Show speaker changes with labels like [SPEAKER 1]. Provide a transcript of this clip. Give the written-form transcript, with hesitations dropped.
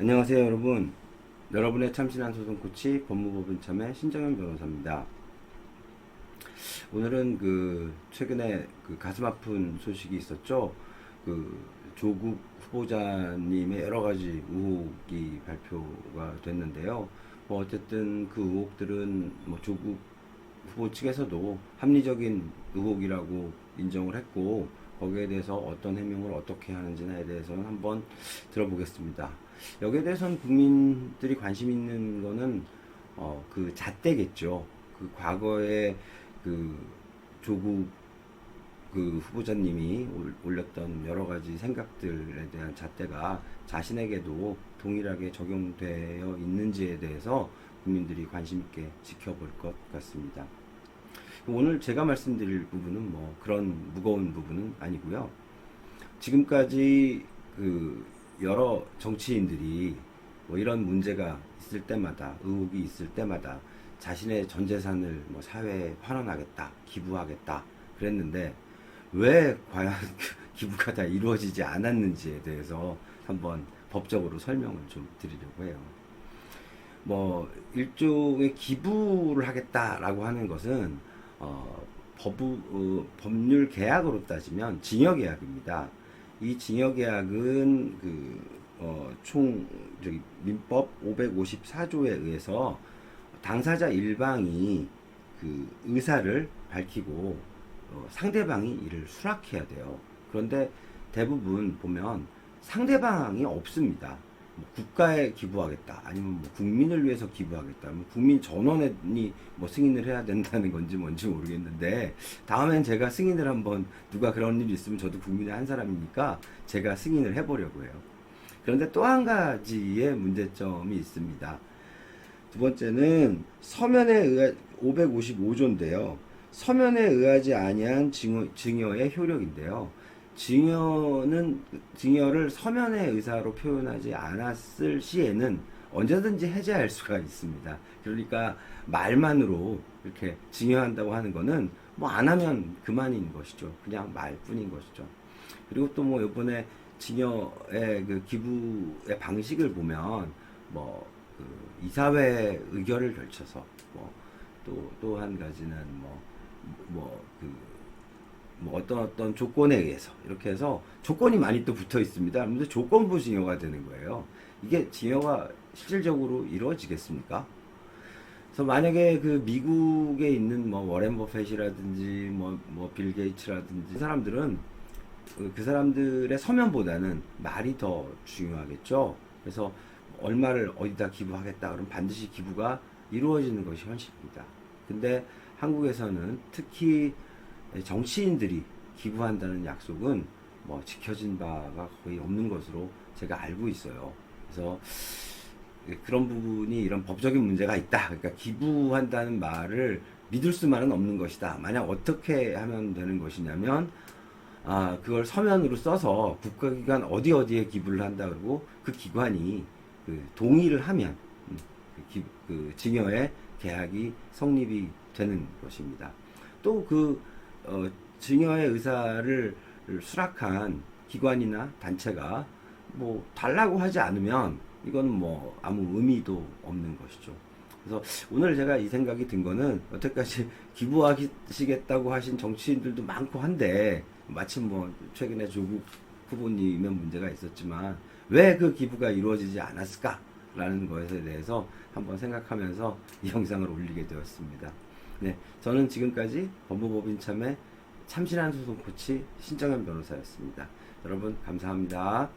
[SPEAKER 1] 안녕하세요 여러분. 여러분의 참신한 소송 코치 법무법인 참의 신정현 변호사입니다. 오늘은 최근에 가슴 아픈 소식이 있었죠. 조국 후보자님의 여러 가지 의혹이 발표가 됐는데요. 어쨌든 그 의혹들은 조국 후보 측에서도 합리적인 의혹이라고 인정을 했고, 거기에 대해서 어떤 해명을 어떻게 하는지에 대해서는 한번 들어보겠습니다. 여기에 대해서는 국민들이 관심 있는 거는 그 잣대겠죠. 과거에 조국 후보자님이 올렸던 여러 가지 생각들에 대한 잣대가 자신에게도 동일하게 적용되어 있는지에 대해서 국민들이 관심 있게 지켜볼 것 같습니다. 오늘 제가 말씀드릴 부분은 그런 무거운 부분은 아니고요. 지금까지 여러 정치인들이 이런 문제가 있을 때마다, 의혹이 있을 때마다 자신의 전 재산을 사회에 환원하겠다, 기부하겠다 그랬는데, 왜 과연 기부가 다 이루어지지 않았는지에 대해서 한번 법적으로 설명을 좀 드리려고 해요. 일종의 기부를 하겠다라고 하는 것은 법률 계약으로 따지면 징역계약입니다. 이 징역계약은 민법 554조에 의해서 당사자 일방이 의사를 밝히고 상대방이 이를 수락해야 돼요. 그런데 대부분 보면 상대방이 없습니다. 국가에 기부하겠다, 아니면 국민을 위해서 기부하겠다, 국민 전원이 승인을 해야 된다는 건지 뭔지 모르겠는데, 다음엔 제가 승인을 한번, 누가 그런 일이 있으면 저도 국민의 한 사람이니까 제가 승인을 해보려고 해요. 그런데 또 한 가지의 문제점이 있습니다. 두 번째는 서면에 의해 555조인데요. 서면에 의하지 아니한 증여의 효력인데요. 증여를 서면의 의사로 표현하지 않았을 시에는 언제든지 해제할 수가 있습니다. 그러니까 말만으로 이렇게 증여한다고 하는 거는 안 하면 그만인 것이죠. 그냥 말뿐인 것이죠. 그리고 또 이번에 증여의 기부의 방식을 보면 이사회 의결을 걸쳐서 또 한 가지는 어떤 조건에 의해서 이렇게 해서 조건이 많이 또 붙어 있습니다. 그런데 조건부 징여가 되는 거예요. 이게 징여가 실질적으로 이루어지겠습니까? 그래서 만약에 미국에 있는 워렌 버핏이라든지 빌 게이츠라든지 그 사람들은 그 사람들의 서면보다는 말이 더 중요하겠죠. 그래서 얼마를 어디다 기부하겠다 그러면 반드시 기부가 이루어지는 것이 현실입니다. 근데 한국에서는 특히 정치인들이 기부한다는 약속은 지켜진 바가 거의 없는 것으로 제가 알고 있어요. 그래서 그런 부분이, 이런 법적인 문제가 있다. 그러니까 기부한다는 말을 믿을 수만은 없는 것이다. 만약 어떻게 하면 되는 것이냐면, 그걸 서면으로 써서 국가기관 어디에 기부를 한다 그러고 그 기관이 동의를 하면 증여의 계약이 성립이 되는 것입니다. 또 증여의 의사를 수락한 기관이나 단체가 달라고 하지 않으면 이건 아무 의미도 없는 것이죠. 그래서 오늘 제가 이 생각이 든 거는, 여태까지 기부하시겠다고 하신 정치인들도 많고 한데, 마침 최근에 조국 후보님의 문제가 있었지만 왜 그 기부가 이루어지지 않았을까라는 것에 대해서 한번 생각하면서 이 영상을 올리게 되었습니다. 네, 저는 지금까지 법무법인 참의 참신한 소송 코치 신정현 변호사였습니다. 여러분 감사합니다.